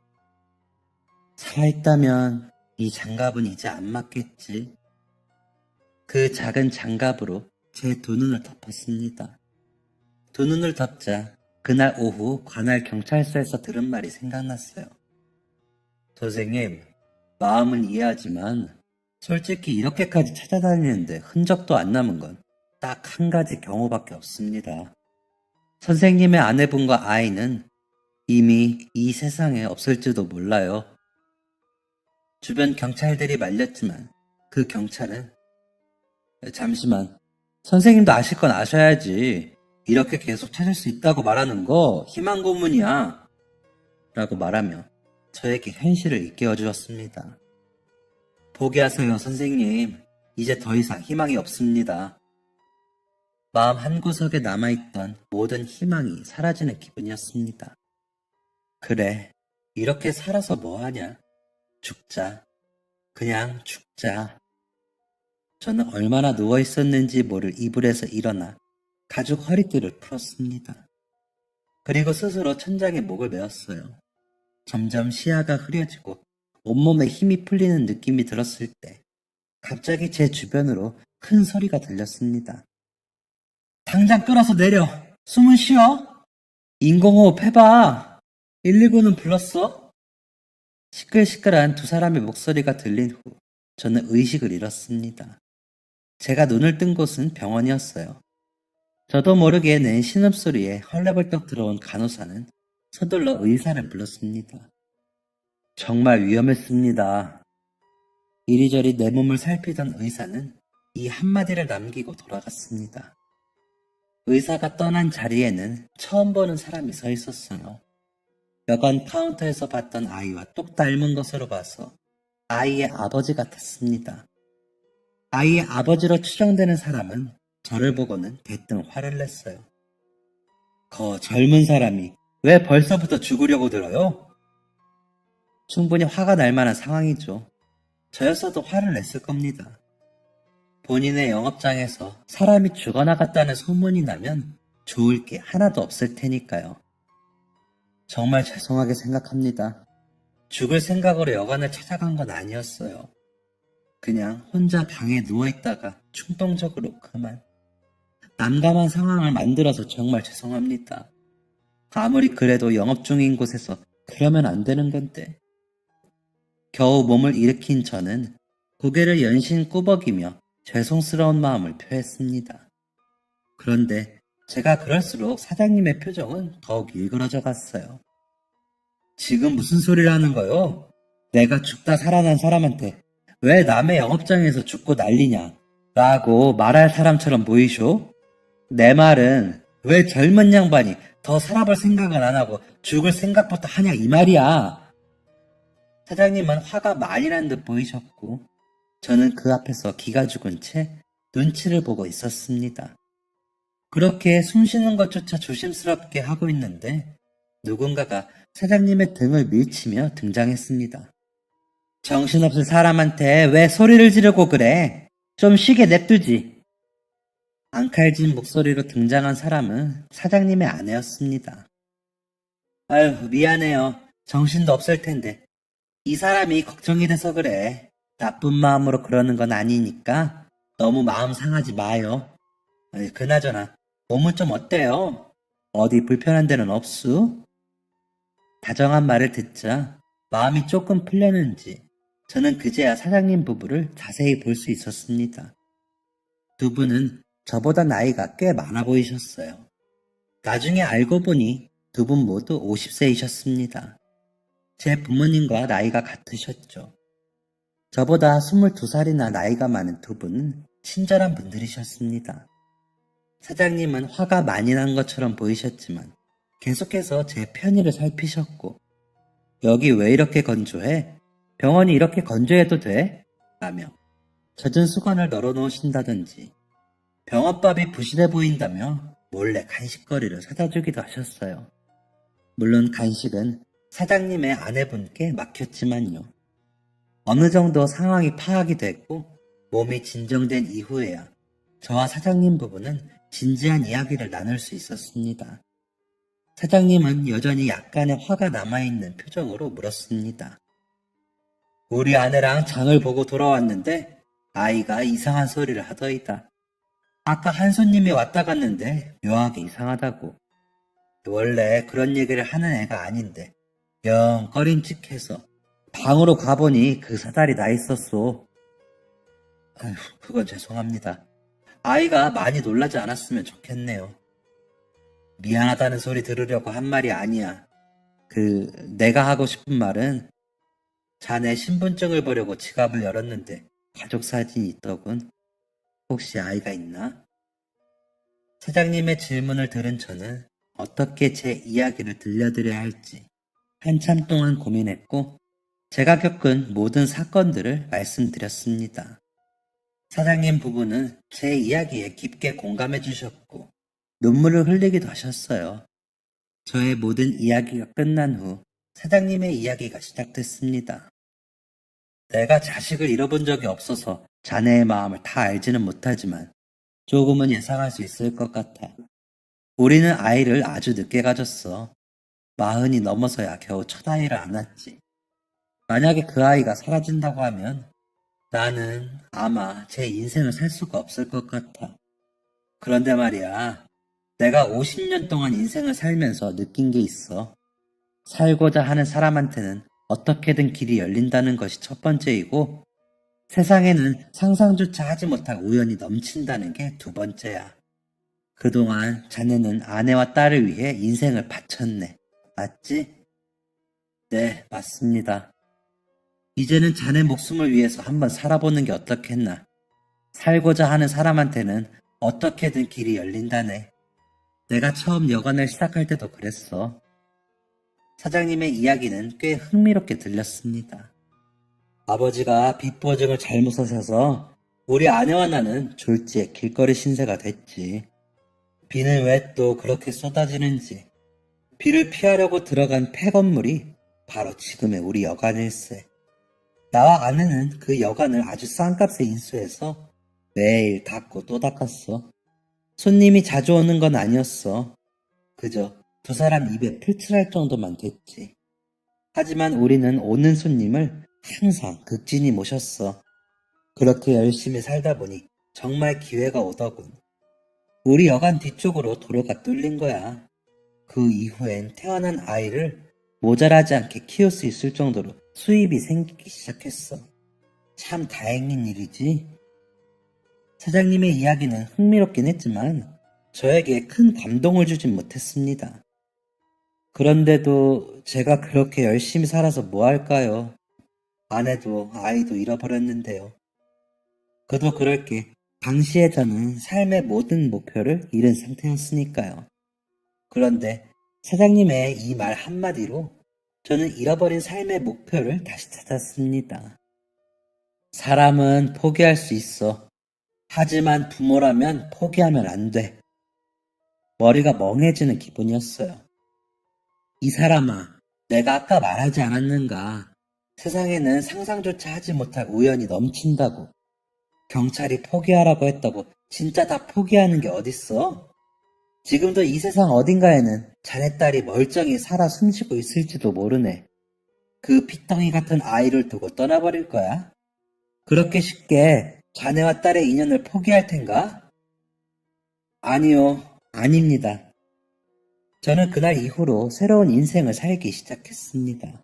살아있다면 이 장갑은 이제 안 맞겠지. 그 작은 장갑으로 제 두 눈을 덮었습니다. 두 눈을 덮자 그날 오후 관할 경찰서에서 들은 말이 생각났어요. 선생님, 마음은 이해하지만 솔직히 이렇게까지 찾아다니는데 흔적도 안 남은 건 딱 한 가지 경우밖에 없습니다. 선생님의 아내분과 아이는 이미 이 세상에 없을지도 몰라요. 주변 경찰들이 말렸지만 그 경찰은 잠시만, 선생님도 아실 건 아셔야지. 이렇게 계속 찾을 수 있다고 말하는 거 희망 고문이야. 라고 말하며 저에게 현실을 일깨워 주었습니다. 포기하세요, 선생님. 이제 더 이상 희망이 없습니다. 마음 한구석에 남아있던 모든 희망이 사라지는 기분이었습니다. 그래, 이렇게 살아서 뭐하냐. 죽자. 그냥 죽자. 저는 얼마나 누워있었는지 모를 이불에서 일어나 가죽 허리띠를 풀었습니다. 그리고 스스로 천장에 목을 메었어요. 점점 시야가 흐려지고 온몸에 힘이 풀리는 느낌이 들었을 때 갑자기 제 주변으로 큰 소리가 들렸습니다. 당장 끌어서 내려! 숨은 쉬어! 인공호흡 해봐! 119는 불렀어? 시끌시끌한 두 사람의 목소리가 들린 후 저는 의식을 잃었습니다. 제가 눈을 뜬 곳은 병원이었어요. 저도 모르게 낸 신음소리에 헐레벌떡 들어온 간호사는 서둘러 의사를 불렀습니다. 정말 위험했습니다. 이리저리 내 몸을 살피던 의사는 이 한마디를 남기고 돌아갔습니다. 의사가 떠난 자리에는 처음 보는 사람이 서 있었어요. 여관 카운터에서 봤던 아이와 똑 닮은 것으로 봐서 아이의 아버지 같았습니다. 아이의 아버지로 추정되는 사람은 저를 보고는 대뜸 화를 냈어요. 거 젊은 사람이 왜 벌써부터 죽으려고 들어요? 충분히 화가 날 만한 상황이죠. 저였어도 화를 냈을 겁니다. 본인의 영업장에서 사람이 죽어나갔다는 소문이 나면 좋을 게 하나도 없을 테니까요. 정말 죄송하게 생각합니다. 죽을 생각으로 여관을 찾아간 건 아니었어요. 그냥 혼자 방에 누워있다가 충동적으로 그만. 난감한 상황을 만들어서 정말 죄송합니다. 아무리 그래도 영업 중인 곳에서 그러면 안 되는 건데. 겨우 몸을 일으킨 저는 고개를 연신 꾸벅이며 죄송스러운 마음을 표했습니다. 그런데 제가 그럴수록 사장님의 표정은 더욱 일그러져 갔어요. 지금 무슨 소리를 하는 거요? 내가 죽다 살아난 사람한테 왜 남의 영업장에서 죽고 난리냐? 라고 말할 사람처럼 보이쇼? 내 말은 왜 젊은 양반이 더 살아볼 생각을 안 하고 죽을 생각부터 하냐 이 말이야. 사장님은 화가 많이 난 듯 보이셨고 저는 그 앞에서 기가 죽은 채 눈치를 보고 있었습니다. 그렇게 숨쉬는 것조차 조심스럽게 하고 있는데 누군가가 사장님의 등을 밀치며 등장했습니다. 정신없을 사람한테 왜 소리를 지르고 그래? 좀 쉬게 냅두지. 앙칼진 목소리로 등장한 사람은 사장님의 아내였습니다. 아유, 미안해요. 정신도 없을 텐데. 이 사람이 걱정이 돼서 그래. 나쁜 마음으로 그러는 건 아니니까 너무 마음 상하지 마요. 아니, 그나저나 몸은 좀 어때요? 어디 불편한 데는 없수? 다정한 말을 듣자 마음이 조금 풀렸는지 저는 그제야 사장님 부부를 자세히 볼 수 있었습니다. 두 분은 저보다 나이가 꽤 많아 보이셨어요. 나중에 알고 보니 두 분 모두 50세이셨습니다. 제 부모님과 나이가 같으셨죠. 저보다 22살이나 나이가 많은 두 분은 친절한 분들이셨습니다. 사장님은 화가 많이 난 것처럼 보이셨지만 계속해서 제 편의를 살피셨고, 여기 왜 이렇게 건조해? 병원이 이렇게 건조해도 돼? 라며 젖은 수건을 널어놓으신다든지, 병원밥이 부실해 보인다며 몰래 간식거리를 사다 주기도 하셨어요. 물론 간식은 사장님의 아내분께 맡겼지만요. 어느 정도 상황이 파악이 됐고 몸이 진정된 이후에야 저와 사장님 부부는 진지한 이야기를 나눌 수 있었습니다. 사장님은 여전히 약간의 화가 남아있는 표정으로 물었습니다. 우리 아내랑 장을 보고 돌아왔는데 아이가 이상한 소리를 하더이다. 아까 한 손님이 왔다 갔는데 묘하게 이상하다고. 원래 그런 얘기를 하는 애가 아닌데 영 꺼림칙해서 방으로 가보니 그 사달이 나 있었소. 아휴, 그건 죄송합니다. 아이가 많이 놀라지 않았으면 좋겠네요. 미안하다는 소리 들으려고 한 말이 아니야. 내가 하고 싶은 말은 자네 신분증을 보려고 지갑을 열었는데 가족 사진이 있더군. 혹시 아이가 있나? 사장님의 질문을 들은 저는 어떻게 제 이야기를 들려드려야 할지 한참 동안 고민했고 제가 겪은 모든 사건들을 말씀드렸습니다. 사장님 부부는 제 이야기에 깊게 공감해 주셨고 눈물을 흘리기도 하셨어요. 저의 모든 이야기가 끝난 후 사장님의 이야기가 시작됐습니다. 내가 자식을 잃어본 적이 없어서 자네의 마음을 다 알지는 못하지만 조금은 예상할 수 있을 것 같아. 우리는 아이를 아주 늦게 가졌어. 40이 넘어서야 겨우 첫 아이를 안았지. 만약에 그 아이가 사라진다고 하면 나는 아마 제 인생을 살 수가 없을 것 같아. 그런데 말이야, 내가 50년 동안 인생을 살면서 느낀 게 있어. 살고자 하는 사람한테는 어떻게든 길이 열린다는 것이 첫 번째이고, 세상에는 상상조차 하지 못할 우연이 넘친다는 게 두 번째야. 그동안 자네는 아내와 딸을 위해 인생을 바쳤네. 맞지? 네, 맞습니다. 이제는 자네 목숨을 위해서 한번 살아보는 게 어떻겠나. 살고자 하는 사람한테는 어떻게든 길이 열린다네. 내가 처음 여관을 시작할 때도 그랬어. 사장님의 이야기는 꽤 흥미롭게 들렸습니다. 아버지가 빚 보증을 잘못 서셔서 우리 아내와 나는 졸지에 길거리 신세가 됐지. 비는 왜 또 그렇게 쏟아지는지. 비를 피하려고 들어간 폐건물이 바로 지금의 우리 여관일세. 나와 아내는 그 여관을 아주 싼 값에 인수해서 매일 닦고 또 닦았어. 손님이 자주 오는 건 아니었어. 그저 두 사람 입에 풀칠할 정도만 됐지. 하지만 우리는 오는 손님을 항상 극진히 모셨어. 그렇게 열심히 살다 보니 정말 기회가 오더군. 우리 여관 뒤쪽으로 도로가 뚫린 거야. 그 이후엔 태어난 아이를 모자라지 않게 키울 수 있을 정도로 수입이 생기기 시작했어. 참 다행인 일이지. 사장님의 이야기는 흥미롭긴 했지만 저에게 큰 감동을 주진 못했습니다. 그런데도 제가 그렇게 열심히 살아서 뭐 할까요? 아내도 아이도 잃어버렸는데요. 그도 그럴 게 당시에 저는 삶의 모든 목표를 잃은 상태였으니까요. 그런데 사장님의 이 말 한마디로 저는 잃어버린 삶의 목표를 다시 찾았습니다. 사람은 포기할 수 있어. 하지만 부모라면 포기하면 안 돼. 머리가 멍해지는 기분이었어요. 이 사람아, 내가 아까 말하지 않았는가? 세상에는 상상조차 하지 못할 우연이 넘친다고. 경찰이 포기하라고 했다고 진짜 다 포기하는 게 어딨어? 지금도 이 세상 어딘가에는 자네 딸이 멀쩡히 살아 숨쉬고 있을지도 모르네. 그 피덩이 같은 아이를 두고 떠나버릴 거야? 그렇게 쉽게 자네와 딸의 인연을 포기할 텐가? 아니요, 아닙니다. 저는 그날 이후로 새로운 인생을 살기 시작했습니다.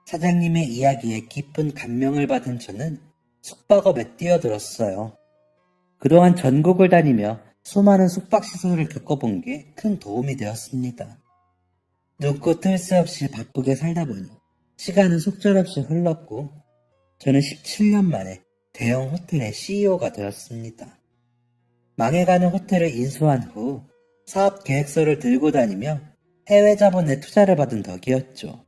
사장님의 이야기에 깊은 감명을 받은 저는 숙박업에 뛰어들었어요. 그동안 전국을 다니며 수많은 숙박시설을 겪어본 게 큰 도움이 되었습니다. 눈코 뜰 새 없이 바쁘게 살다 보니 시간은 속절없이 흘렀고 저는 17년 만에 대형 호텔의 CEO가 되었습니다. 망해가는 호텔을 인수한 후 사업 계획서를 들고 다니며 해외 자본의 투자를 받은 덕이었죠.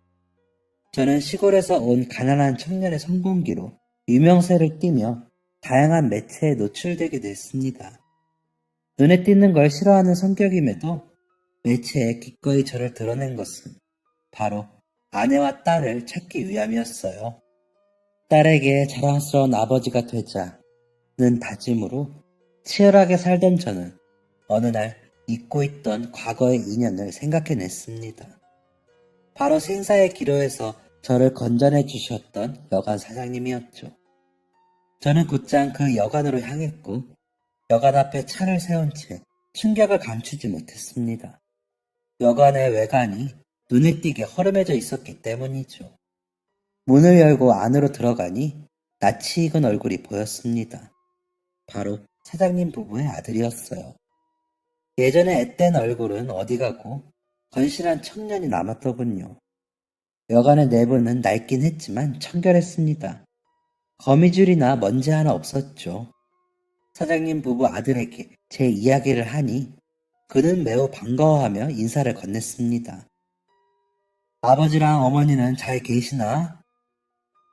저는 시골에서 온 가난한 청년의 성공기로 유명세를 띠며 다양한 매체에 노출되게 됐습니다. 눈에 띄는 걸 싫어하는 성격임에도 매체에 기꺼이 저를 드러낸 것은 바로 아내와 딸을 찾기 위함이었어요. 딸에게 자랑스러운 아버지가 되자는 다짐으로 치열하게 살던 저는 어느 날 잊고 있던 과거의 인연을 생각해냈습니다. 바로 생사의 기로에서 저를 건전해 주셨던 여관 사장님이었죠. 저는 곧장 그 여관으로 향했고 여관 앞에 차를 세운 채 충격을 감추지 못했습니다. 여관의 외관이 눈에 띄게 허름해져 있었기 때문이죠. 문을 열고 안으로 들어가니 낯이 익은 얼굴이 보였습니다. 바로 사장님 부부의 아들이었어요. 예전에 앳된 얼굴은 어디 가고 건실한 청년이 남았더군요. 여관의 내부는 낡긴 했지만 청결했습니다. 거미줄이나 먼지 하나 없었죠. 사장님 부부 아들에게 제 이야기를 하니 그는 매우 반가워하며 인사를 건넸습니다. 아버지랑 어머니는 잘 계시나?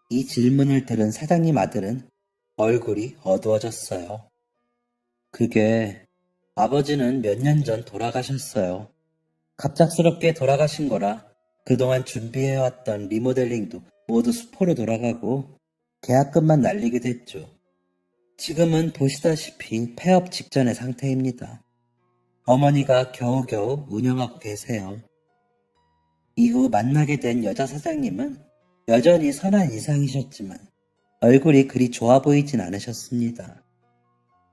이 질문을 들은 사장님 아들은 얼굴이 어두워졌어요. 그게 아버지는 몇 년 전 돌아가셨어요. 갑작스럽게 돌아가신 거라 그동안 준비해왔던 리모델링도 모두 수포로 돌아가고 계약금만 날리게 됐죠. 지금은 보시다시피 폐업 직전의 상태입니다. 어머니가 겨우겨우 운영하고 계세요. 이후 만나게 된 여자 사장님은 여전히 선한 인상이셨지만 얼굴이 그리 좋아 보이진 않으셨습니다.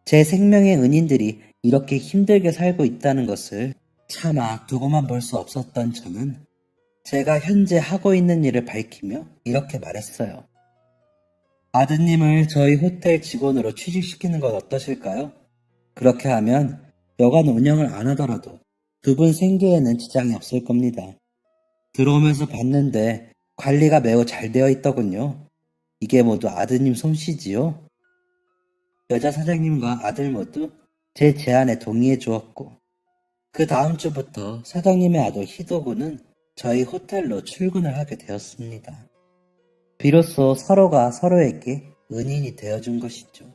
제 생명의 은인들이 이렇게 힘들게 살고 있다는 것을 차마 두고만 볼 수 없었던 저는 제가 현재 하고 있는 일을 밝히며 이렇게 말했어요. 아드님을 저희 호텔 직원으로 취직시키는 건 어떠실까요? 그렇게 하면 여관 운영을 안 하더라도 두 분 생계에는 지장이 없을 겁니다. 들어오면서 봤는데 관리가 매우 잘 되어 있더군요. 이게 모두 아드님 솜씨지요? 여자 사장님과 아들 모두 제 제안에 동의해 주었고 그 다음 주부터 사장님의 아들 희도군은 저희 호텔로 출근을 하게 되었습니다. 비로소 서로가 서로에게 은인이 되어준 것이죠.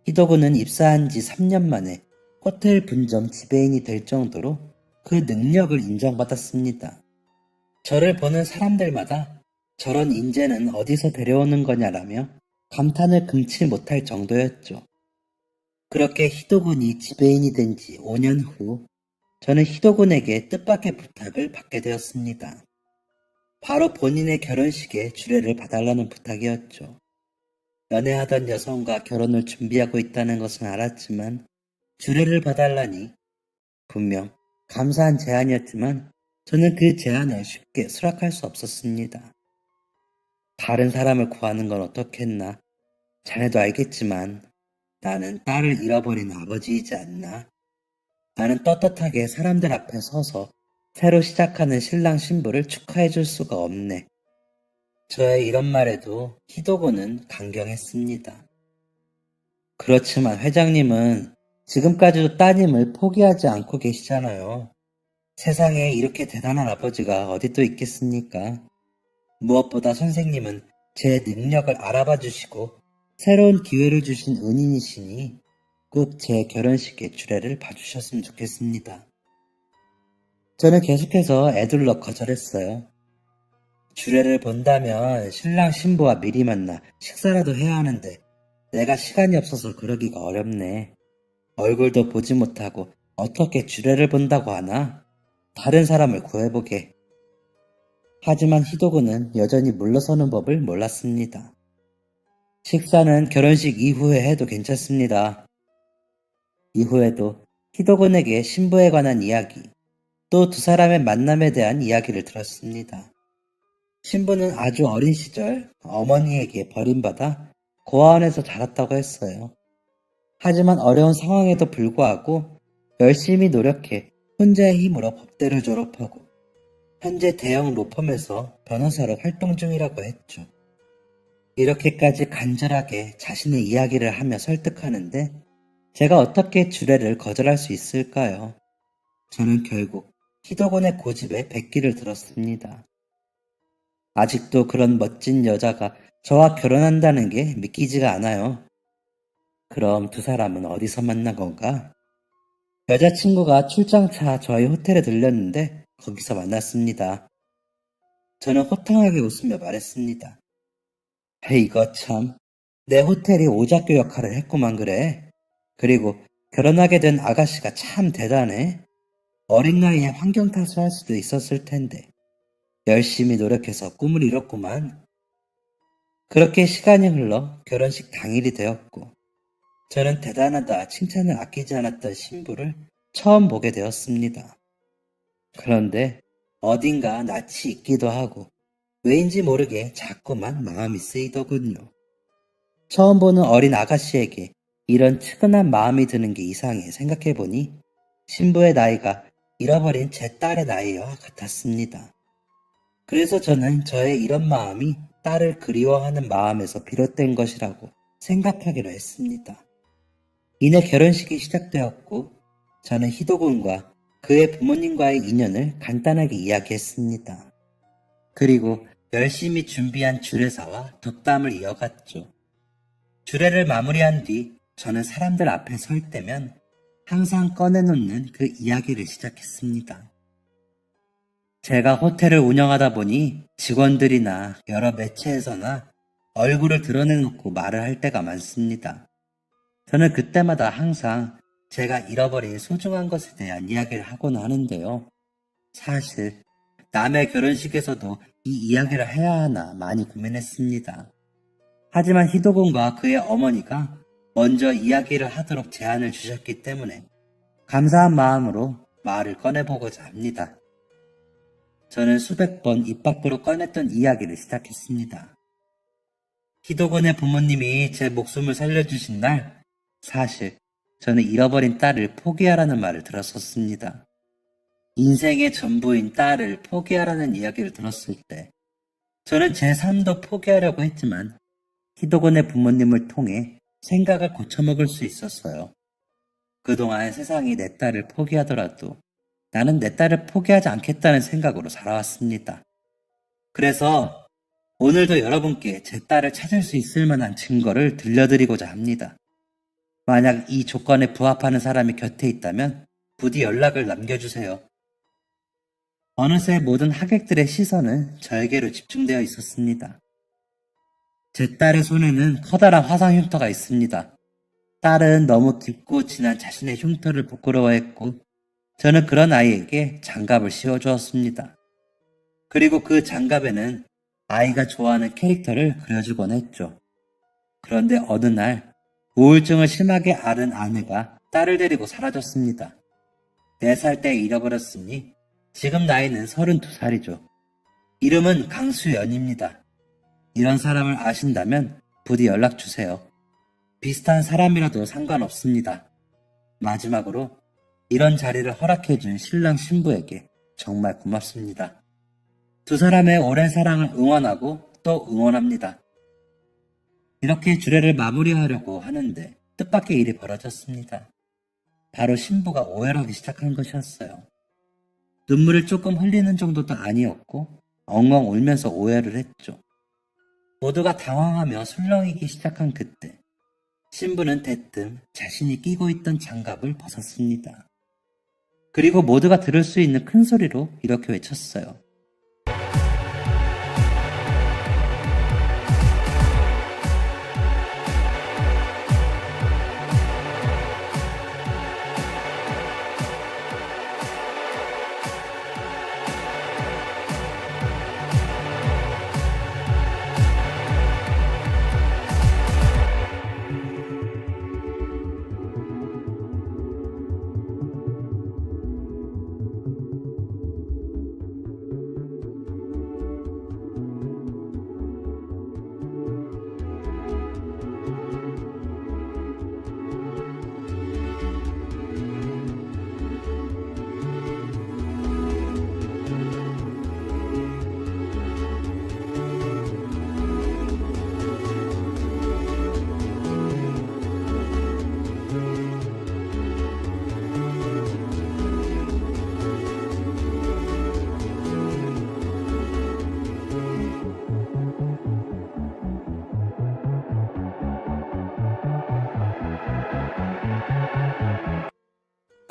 희도군은 입사한 지 3년 만에 호텔 분점 지배인이 될 정도로 그 능력을 인정받았습니다. 저를 보는 사람들마다 저런 인재는 어디서 데려오는 거냐라며 감탄을 금치 못할 정도였죠. 그렇게 희도군이 지배인이 된 지 5년 후 저는 희도군에게 뜻밖의 부탁을 받게 되었습니다. 바로 본인의 결혼식에 주례를 봐달라는 부탁이었죠. 연애하던 여성과 결혼을 준비하고 있다는 것은 알았지만 주례를 봐달라니 분명 감사한 제안이었지만 저는 그 제안을 쉽게 수락할 수 없었습니다. 다른 사람을 구하는 건 어떻겠나? 자네도 알겠지만 나는 딸을 잃어버린 아버지이지 않나? 나는 떳떳하게 사람들 앞에 서서 새로 시작하는 신랑 신부를 축하해 줄 수가 없네. 저의 이런 말에도 희도군은 강경했습니다. 그렇지만 회장님은 지금까지도 따님을 포기하지 않고 계시잖아요. 세상에 이렇게 대단한 아버지가 어디 또 있겠습니까? 무엇보다 선생님은 제 능력을 알아봐 주시고 새로운 기회를 주신 은인이시니 꼭 제 결혼식에 주례를 봐주셨으면 좋겠습니다. 저는 계속해서 애둘러 거절했어요. 주례를 본다면 신랑 신부와 미리 만나 식사라도 해야 하는데 내가 시간이 없어서 그러기가 어렵네. 얼굴도 보지 못하고 어떻게 주례를 본다고 하나? 다른 사람을 구해보게. 하지만 희도군은 여전히 물러서는 법을 몰랐습니다. 식사는 결혼식 이후에 해도 괜찮습니다. 이후에도 희도군에게 신부에 관한 이야기, 또 두 사람의 만남에 대한 이야기를 들었습니다. 신부는 아주 어린 시절 어머니에게 버림받아 고아원에서 자랐다고 했어요. 하지만 어려운 상황에도 불구하고 열심히 노력해 혼자의 힘으로 법대를 졸업하고 현재 대형 로펌에서 변호사로 활동 중이라고 했죠. 이렇게까지 간절하게 자신의 이야기를 하며 설득하는데 제가 어떻게 주례를 거절할 수 있을까요? 저는 결국 희도곤의 고집에 백기를 들었습니다. 아직도 그런 멋진 여자가 저와 결혼한다는 게 믿기지가 않아요. 그럼 두 사람은 어디서 만난 건가? 여자친구가 출장차 저희 호텔에 들렸는데 거기서 만났습니다. 저는 호탕하게 웃으며 말했습니다. 이거 참, 내 호텔이 오작교 역할을 했구만 그래. 그리고 결혼하게 된 아가씨가 참 대단해. 어린 나이에 환경 탓을 할 수도 있었을 텐데 열심히 노력해서 꿈을 이뤘구만. 그렇게 시간이 흘러 결혼식 당일이 되었고 저는 대단하다 칭찬을 아끼지 않았던 신부를 처음 보게 되었습니다. 그런데 어딘가 낯이 있기도 하고 왜인지 모르게 자꾸만 마음이 쓰이더군요. 처음 보는 어린 아가씨에게 이런 측은한 마음이 드는 게 이상해 생각해보니 신부의 나이가 잃어버린 제 딸의 나이와 같았습니다. 그래서 저는 저의 이런 마음이 딸을 그리워하는 마음에서 비롯된 것이라고 생각하기로 했습니다. 이내 결혼식이 시작되었고 저는 희도군과 그의 부모님과의 인연을 간단하게 이야기했습니다. 그리고 열심히 준비한 주례사와 덕담을 이어갔죠. 주례를 마무리한 뒤 저는 사람들 앞에 설 때면 항상 꺼내놓는 그 이야기를 시작했습니다. 제가 호텔을 운영하다 보니 직원들이나 여러 매체에서나 얼굴을 드러내놓고 말을 할 때가 많습니다. 저는 그때마다 항상 제가 잃어버린 소중한 것에 대한 이야기를 하곤 하는데요. 사실 남의 결혼식에서도 이 이야기를 해야 하나 많이 고민했습니다. 하지만 희도군과 그의 어머니가 먼저 이야기를 하도록 제안을 주셨기 때문에 감사한 마음으로 말을 꺼내보고자 합니다. 저는 수백 번 입 밖으로 꺼냈던 이야기를 시작했습니다. 희도군의 부모님이 제 목숨을 살려주신 날, 사실 저는 잃어버린 딸을 포기하라는 말을 들었었습니다. 인생의 전부인 딸을 포기하라는 이야기를 들었을 때 저는 제 삶도 포기하려고 했지만 희도군의 부모님을 통해 생각을 고쳐먹을 수 있었어요. 그동안 세상이 내 딸을 포기하더라도 나는 내 딸을 포기하지 않겠다는 생각으로 살아왔습니다. 그래서 오늘도 여러분께 제 딸을 찾을 수 있을 만한 증거를 들려드리고자 합니다. 만약 이 조건에 부합하는 사람이 곁에 있다면 부디 연락을 남겨주세요. 어느새 모든 하객들의 시선은 저에게로 집중되어 있었습니다. 제 딸의 손에는 커다란 화상 흉터가 있습니다. 딸은 너무 깊고 진한 자신의 흉터를 부끄러워했고 저는 그런 아이에게 장갑을 씌워주었습니다. 그리고 그 장갑에는 아이가 좋아하는 캐릭터를 그려주곤 했죠. 그런데 어느 날 우울증을 심하게 앓은 아내가 딸을 데리고 사라졌습니다. 4살 때 잃어버렸으니 지금 나이는 32살이죠. 이름은 강수연입니다. 이런 사람을 아신다면 부디 연락주세요. 비슷한 사람이라도 상관없습니다. 마지막으로 이런 자리를 허락해준 신랑 신부에게 정말 고맙습니다. 두 사람의 오랜 사랑을 응원하고 또 응원합니다. 이렇게 주례를 마무리하려고 하는데 뜻밖의 일이 벌어졌습니다. 바로 신부가 오해를 하기 시작한 것이었어요. 눈물을 조금 흘리는 정도도 아니었고 엉엉 울면서 오해를 했죠. 모두가 당황하며 술렁이기 시작한 그때 신부는 대뜸 자신이 끼고 있던 장갑을 벗었습니다. 그리고 모두가 들을 수 있는 큰 소리로 이렇게 외쳤어요.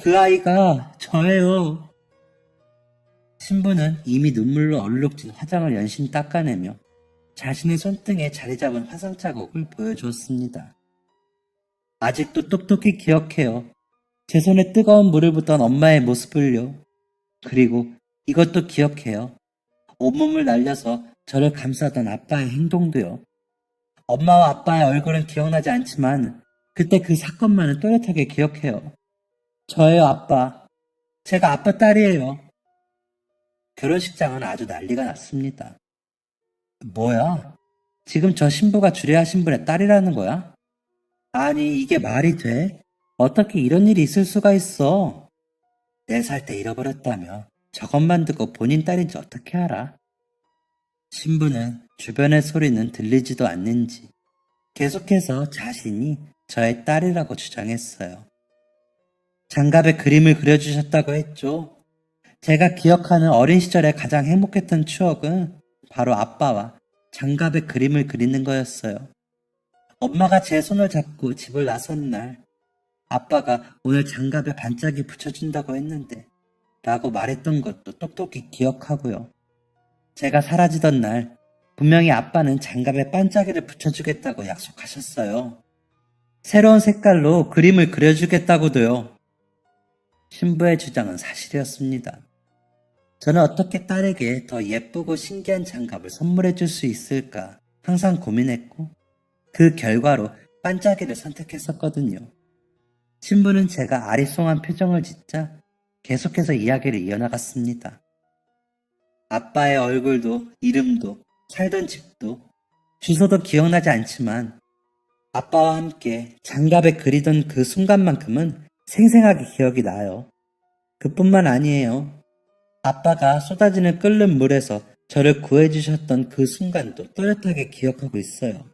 그 아이가 저예요. 신부는 이미 눈물로 얼룩진 화장을 연신 닦아내며 자신의 손등에 자리 잡은 화상 자국을 보여주었습니다. 아직도 똑똑히 기억해요. 제 손에 뜨거운 물을 붓던 엄마의 모습을요. 그리고 이것도 기억해요. 온몸을 날려서 저를 감싸던 아빠의 행동도요. 엄마와 아빠의 얼굴은 기억나지 않지만 그때 그 사건만은 또렷하게 기억해요. 저예요, 아빠. 제가 아빠 딸이에요. 결혼식장은 아주 난리가 났습니다. 뭐야? 지금 저 신부가 주례하 신분의 딸이라는 거야? 아니, 이게 말이 돼? 어떻게 이런 일이 있을 수가 있어? 4살 때 잃어버렸다며 저것만 듣고 본인 딸인지 어떻게 알아? 신부는 주변의 소리는 들리지도 않는지 계속해서 자신이 저의 딸이라고 주장했어요. 장갑에 그림을 그려주셨다고 했죠. 제가 기억하는 어린 시절에 가장 행복했던 추억은 바로 아빠와 장갑에 그림을 그리는 거였어요. 엄마가 제 손을 잡고 집을 나선 날 아빠가 오늘 장갑에 반짝이 붙여준다고 했는데 라고 말했던 것도 똑똑히 기억하고요. 제가 사라지던 날 분명히 아빠는 장갑에 반짝이를 붙여주겠다고 약속하셨어요. 새로운 색깔로 그림을 그려주겠다고도요. 신부의 주장은 사실이었습니다. 저는 어떻게 딸에게 더 예쁘고 신기한 장갑을 선물해 줄 수 있을까 항상 고민했고 그 결과로 반짝이를 선택했었거든요. 신부는 제가 아리송한 표정을 짓자 계속해서 이야기를 이어나갔습니다. 아빠의 얼굴도 이름도 살던 집도 주소도 기억나지 않지만 아빠와 함께 장갑에 그리던 그 순간만큼은 생생하게 기억이 나요. 그뿐만 아니에요. 아빠가 쏟아지는 끓는 물에서 저를 구해주셨던 그 순간도 또렷하게 기억하고 있어요.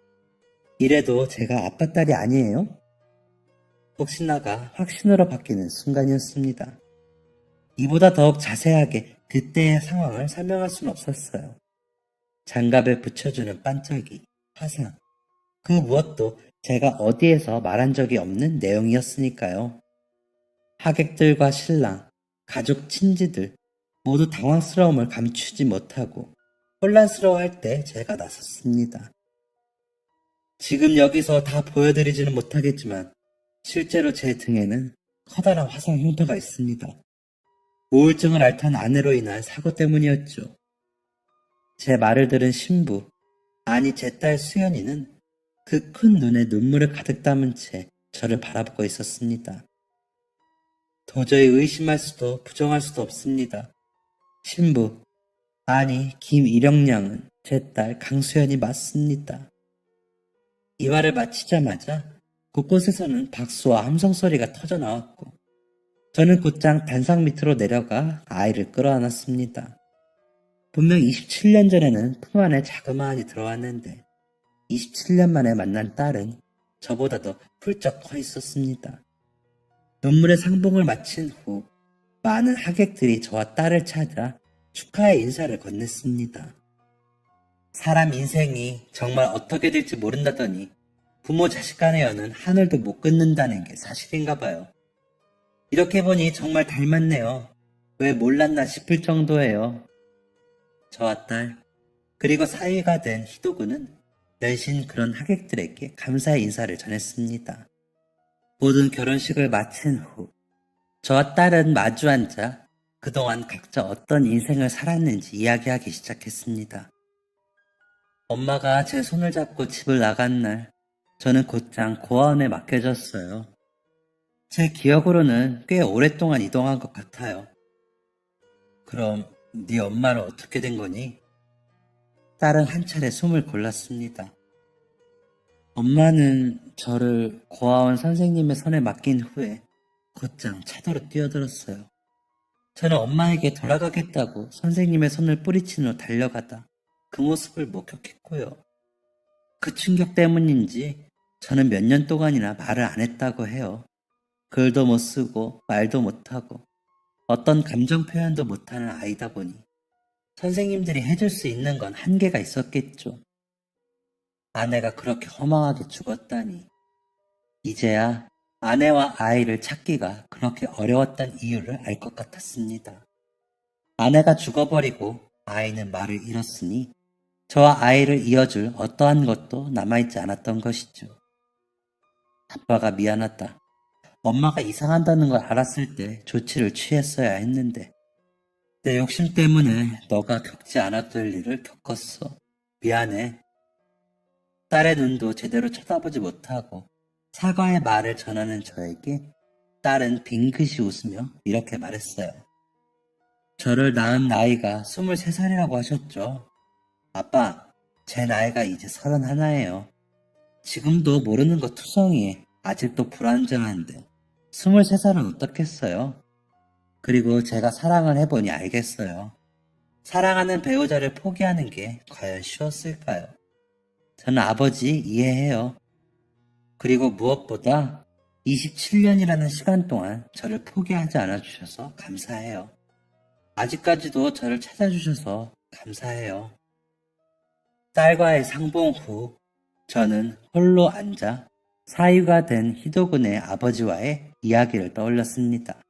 이래도 제가 아빠 딸이 아니에요? 혹시나가 확신으로 바뀌는 순간이었습니다. 이보다 더욱 자세하게 그때의 상황을 설명할 수는 없었어요. 장갑에 붙여주는 반짝이, 화상, 그 무엇도 제가 어디에서 말한 적이 없는 내용이었으니까요. 하객들과 신랑, 가족, 친지들 모두 당황스러움을 감추지 못하고 혼란스러워할 때 제가 나섰습니다. 지금 여기서 다 보여드리지는 못하겠지만 실제로 제 등에는 커다란 화상 흉터가 있습니다. 우울증을 앓던 아내로 인한 사고 때문이었죠. 제 말을 들은 신부, 아니 제 딸 수연이는 그 큰 눈에 눈물을 가득 담은 채 저를 바라보고 있었습니다. 도저히 의심할 수도 부정할 수도 없습니다. 신부, 아니 김일영양은 제 딸 강수연이 맞습니다. 이 말을 마치자마자 곳곳에서는 박수와 함성 소리가 터져 나왔고 저는 곧장 단상 밑으로 내려가 아이를 끌어안았습니다. 분명 27년 전에는 품 안에 자그마한이 들어왔는데 27년 만에 만난 딸은 저보다도 훌쩍 커 있었습니다. 눈물의 상봉을 마친 후 많은 하객들이 저와 딸을 찾아 축하의 인사를 건넸습니다. 사람 인생이 정말 어떻게 될지 모른다더니 부모 자식 간의 연은 하늘도 못 끊는다는 게 사실인가 봐요. 이렇게 보니 정말 닮았네요. 왜 몰랐나 싶을 정도예요. 저와 딸, 그리고 사위가 된 희도군은 널씬 그런 하객들에게 감사의 인사를 전했습니다. 모든 결혼식을 마친 후 저와 딸은 마주 앉아 그동안 각자 어떤 인생을 살았는지 이야기하기 시작했습니다. 엄마가 제 손을 잡고 집을 나간 날 저는 곧장 고아원에 맡겨졌어요. 제 기억으로는 꽤 오랫동안 이동한 것 같아요. 그럼 네 엄마는 어떻게 된 거니? 딸은 한 차례 숨을 골랐습니다. 엄마는 저를 고아원 선생님의 손에 맡긴 후에 곧장 차도로 뛰어들었어요. 저는 엄마에게 돌아가겠다고 선생님의 손을 뿌리친 후 달려가다 그 모습을 목격했고요. 그 충격 때문인지 저는 몇 년 동안이나 말을 안 했다고 해요. 글도 못 쓰고 말도 못하고 어떤 감정 표현도 못하는 아이다 보니 선생님들이 해줄 수 있는 건 한계가 있었겠죠. 아내가 그렇게 허망하게 죽었다니. 이제야 아내와 아이를 찾기가 그렇게 어려웠던 이유를 알 것 같았습니다. 아내가 죽어버리고 아이는 말을 잃었으니 저와 아이를 이어줄 어떠한 것도 남아있지 않았던 것이죠. 아빠가 미안하다. 엄마가 이상한다는 걸 알았을 때 조치를 취했어야 했는데 내 욕심 때문에 너가 겪지 않았을 일을 겪었어. 미안해. 딸의 눈도 제대로 쳐다보지 못하고 사과의 말을 전하는 저에게 딸은 빙긋이 웃으며 이렇게 말했어요. 저를 낳은 나이가 23살이라고 하셨죠. 아빠, 제 나이가 이제 31예요. 지금도 모르는 거 투성이에 아직도 불안정한데 23살은 어떻겠어요? 그리고 제가 사랑을 해보니 알겠어요. 사랑하는 배우자를 포기하는 게 과연 쉬웠을까요? 저는 아버지 이해해요. 그리고 무엇보다 27년이라는 시간 동안 저를 포기하지 않아 주셔서 감사해요. 아직까지도 저를 찾아주셔서 감사해요. 딸과의 상봉 후 저는 홀로 앉아 사위가 된 희도군의 아버지와의 이야기를 떠올렸습니다.